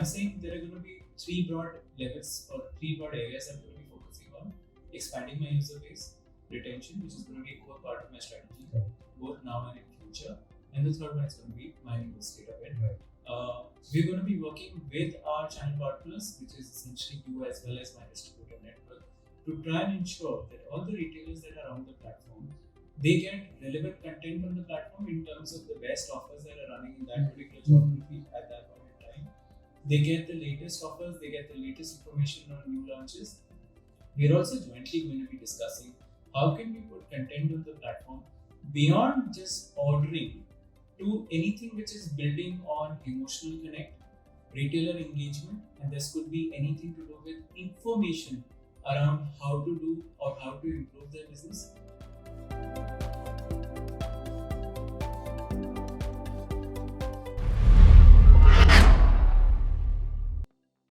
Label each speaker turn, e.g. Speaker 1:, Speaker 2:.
Speaker 1: I'm saying there are going to be three broad levels or three broad areas I'm going to be focusing on. Expanding my user base, retention, which is going to be a core part of my strategy, both now and in future. And the third one is going to be mining the state of it. We're going to be working with our channel partners, which is essentially you as well as my distributor network, to try and ensure that all the retailers that are on the platform, they get relevant content on the platform in terms of the best offers that are running in that particular geography at that point in time. They get the latest offers, they get the latest information on new launches. We're also jointly going to be discussing how can we put content on the platform beyond just ordering to anything which is building on emotional connect, retailer engagement, and this could be anything to do with information around how to do or how to improve their business.